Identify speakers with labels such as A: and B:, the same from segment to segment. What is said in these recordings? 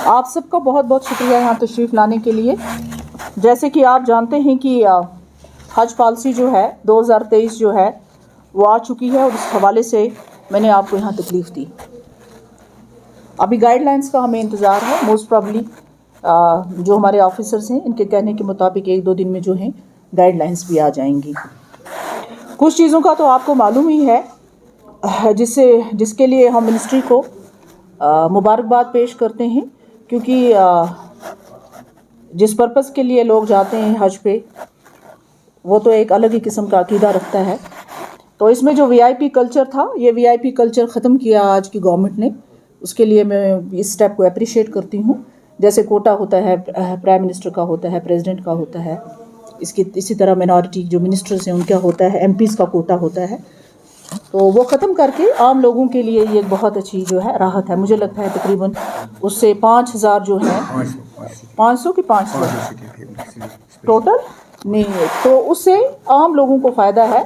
A: آپ سب کا بہت بہت شکریہ یہاں تشریف لانے کے لیے. جیسے کہ آپ جانتے ہیں کہ حج پالیسی جو ہے 2023 جو ہے وہ آ چکی ہے، اور اس حوالے سے میں نے آپ کو یہاں تکلیف دی. ابھی گائیڈ لائنس کا ہمیں انتظار ہے. موسٹ پرابلی جو ہمارے آفیسرز ہیں ان کے کہنے کے مطابق 1-2 دن میں جو ہیں گائیڈ لائنس بھی آ جائیں گی. کچھ چیزوں کا تو آپ کو معلوم ہی ہے جس کے لیے ہم منسٹری کو مبارکباد پیش کرتے ہیں، کیونکہ جس پرپس کے لیے لوگ جاتے ہیں حج پہ وہ تو ایک الگ ہی قسم کا عقیدہ رکھتا ہے. تو اس میں جو VIP کلچر تھا، یہ VIP کلچر ختم کیا آج کی گورنمنٹ نے. اس کے لیے میں اس سٹیپ کو اپریشیٹ کرتی ہوں. جیسے کوٹا ہوتا ہے پرائم منسٹر کا، ہوتا ہے پریزیڈنٹ کا، ہوتا ہے اسی طرح مینارٹی جو منسٹرز ہیں ان کا ہوتا ہے، MPs کا کوٹا ہوتا ہے. تو وہ ختم کر کے عام لوگوں کے لیے یہ ایک بہت اچھی جو ہے راحت ہے. مجھے لگتا ہے تقریباً اس سے 5,000 جو ہیں 500 کی 500 ٹوٹل نہیں ہے، تو اس سے عام لوگوں کو فائدہ ہے.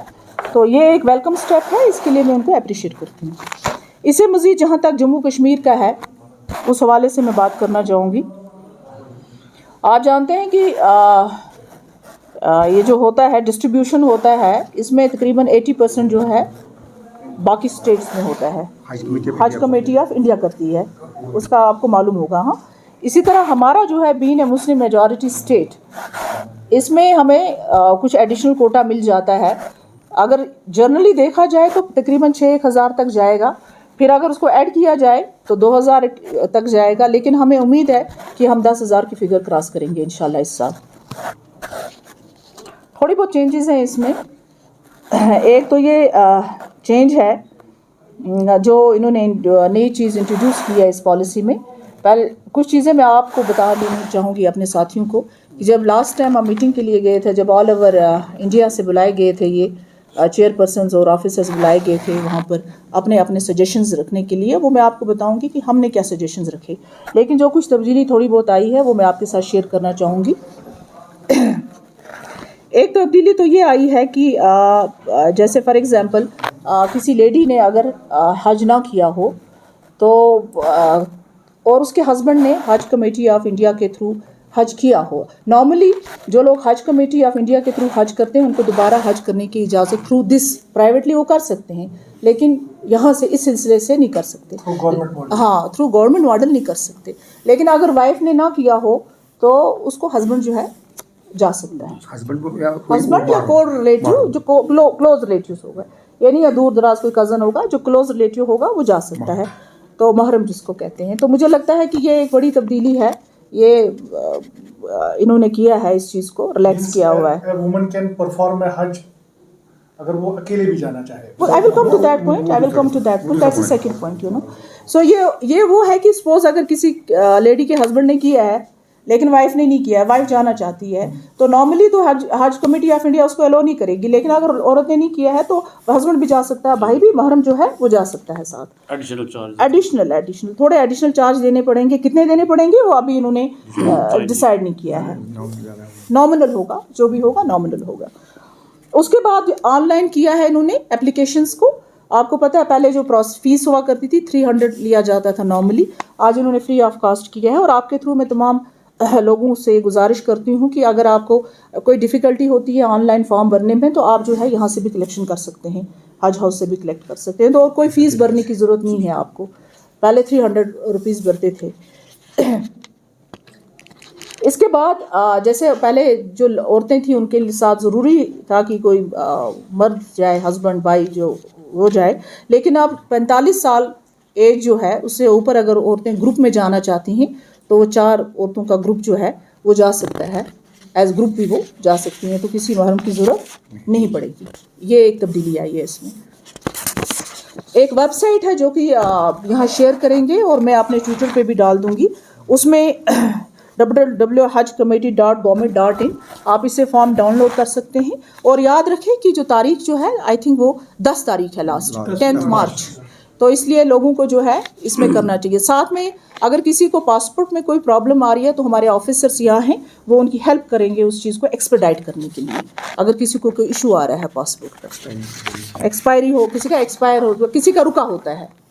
A: تو یہ ایک ویلکم سٹیپ ہے، اس کے لیے میں ان کو اپریشیٹ کرتی ہوں. اس سے مزید جہاں تک جموں کشمیر کا ہے اس حوالے سے میں بات کرنا چاہوں گی. آپ جانتے ہیں کہ یہ جو ہوتا ہے ڈسٹریبیوشن ہوتا ہے، اس میں تقریباً 80% جو ہے باقی اسٹیٹس میں ہوتا ہے. حج کمیٹی آف انڈیا کرتی ہے، اس کا آپ کو معلوم ہوگا. ہاں، اسی طرح ہمارا جو ہے بین اے مسلم میجورٹی اسٹیٹ، اس میں ہمیں کچھ ایڈیشنل کوٹا مل جاتا ہے. اگر جنرلی دیکھا جائے تو تقریباً 6,000 تک جائے گا، پھر اگر اس کو ایڈ کیا جائے تو 2,000 تک جائے گا. لیکن ہمیں امید ہے کہ ہم 10,000 کی فگر کراس کریں گے انشاءاللہ اس سال. تھوڑی بہت چینجز ہیں اس میں. ایک تو یہ چینج ہے جو انہوں نے نئی چیز انٹروڈیوس کی ہے اس پالیسی میں. پہلے کچھ چیزیں میں آپ کو بتا دینی چاہوں گی اپنے ساتھیوں کو، کہ جب لاسٹ ٹائم ہم میٹنگ کے لیے گئے تھے، جب آل اوور انڈیا سے بلائے گئے تھے، یہ چیئر پرسنز اور آفیسرز بلائے گئے تھے وہاں پر اپنے سجیشنز رکھنے کے لیے، وہ میں آپ کو بتاؤں گی کہ ہم نے کیا سجیشنز رکھے. لیکن جو کچھ تبدیلی تھوڑی بہت آئی ہے وہ میں آپ کے ساتھ شیئر کرنا چاہوں گی. ایک تبدیلی تو یہ آئی ہے کہ جیسے فار ایگزامپل کسی لیڈی نے اگر حج نہ کیا ہو تو اور اس کے ہسبینڈ نے حج کمیٹی آف انڈیا کے تھرو حج کیا ہو. نارملی جو لوگ حج کمیٹی آف انڈیا کے تھرو حج کرتے ہیں ان کو دوبارہ حج کرنے کی اجازت تھرو دس پرائیویٹلی وہ کر سکتے ہیں، لیکن یہاں سے اس سلسلے سے نہیں کر سکتے. ہاں، تھرو گورنمنٹ ماڈل نہیں کر سکتے. لیکن اگر وائف نے نہ کیا ہو تو اس کو ہسبینڈ جو ہے جا سکتا ہے. ہسبینڈ یا کو ریلیٹیو جو کلوز ریلیٹیوز ہوگا، یعنی یا دور دراز کوئی کزن ہوگا جو کلوز ریلیٹیو ہوگا وہ جا سکتا ہے. تو محرم جس کو کہتے ہیں. تو مجھے لگتا ہے کہ یہ ایک بڑی تبدیلی ہے. یہ انہوں نے کیا ہے، اس چیز کو ریلیکس کیا ہوا ہے.
B: وومن کین پرفارم اے حج اگر وہ اکیلے بھی جانا چاہے.
A: I will come to that point. That's the second point, you know. So یہ وہ ہے کہ سپوز اگر کسی لیڈی کے ہسبینڈ نے کیا ہے لیکن وائف نے نہیں کیا ہے، وائف جانا چاہتی ہے، تو نارملی تو حج کمیٹی آف انڈیا اس کو الاؤ نہیں کرے گی. لیکن اگر عورت نے نہیں کیا ہے تو ہسبینڈ بھی جا سکتا ہے، بھائی بھی، محرم جو ہے وہ جا سکتا ہے ساتھ. ایڈیشنل تھوڑے ایڈیشنل چارج دینے پڑیں گے. کتنے دینے پڑیں گے وہ ابھی انہوں نے ڈیسائیڈ نہیں کیا ہے. نامنل ہوگا، جو بھی ہوگا نامنل ہوگا. اس کے بعد آن لائن کیا ہے انہوں نے اپلیکیشنس کو. آپ کو پتہ ہے پہلے جو فیس ہوا کرتی تھی 300 لیا جاتا تھا نارملی، آج انہوں نے فری آف کاسٹ کیا ہے. اور آپ کے تھرو میں تمام لوگوں سے گزارش کرتی ہوں کہ اگر آپ کو کوئی ڈیفیکلٹی ہوتی ہے آن لائن فارم بھرنے میں تو آپ جو ہے یہاں سے بھی کلیکشن کر سکتے ہیں، حج ہاؤس سے بھی کلیکٹ کر سکتے ہیں. تو اور کوئی فیس بھرنے کی ضرورت نہیں ہے آپ کو. پہلے 300 روپیز بھرتے تھے. اس کے بعد جیسے پہلے جو عورتیں تھیں ان کے ساتھ ضروری تھا کہ کوئی مرد جائے، ہسبینڈ بھائی جو وہ جائے. لیکن اب 45 سال ایج جو ہے اس سے اوپر اگر عورتیں گروپ میں جانا چاہتی ہیں تو وہ 4 عورتوں کا گروپ جو ہے وہ جا سکتا ہے. ایز گروپ بھی وہ جا سکتی ہیں، تو کسی محرم کی ضرورت نہیں پڑے گی. یہ ایک تبدیلی آئی ہے اس میں. ایک ویب سائٹ ہے جو کہ یہاں شیئر کریں گے اور میں اپنے ٹویٹر پہ بھی ڈال دوں گی. اس میں www.hajcommittee.government.in آپ اسے فارم ڈاؤن لوڈ کر سکتے ہیں. اور یاد رکھیں کہ جو تاریخ جو ہے آئی تھنک وہ 10 تاریخ ہے، لاسٹ 10 مارچ. تو اس لیے لوگوں کو جو ہے اس میں کرنا چاہیے. ساتھ میں اگر کسی کو پاسپورٹ میں کوئی پرابلم آ رہی ہے تو ہمارے آفیسرس یہاں ہیں، وہ ان کی ہیلپ کریں گے اس چیز کو ایکسپیڈائٹ کرنے کے لیے. اگر کسی کو کوئی ایشو آ رہا ہے پاسپورٹ کا، ایکسپائری ہو، کسی کا ایکسپائر ہو، کسی کا رکا ہوتا ہے،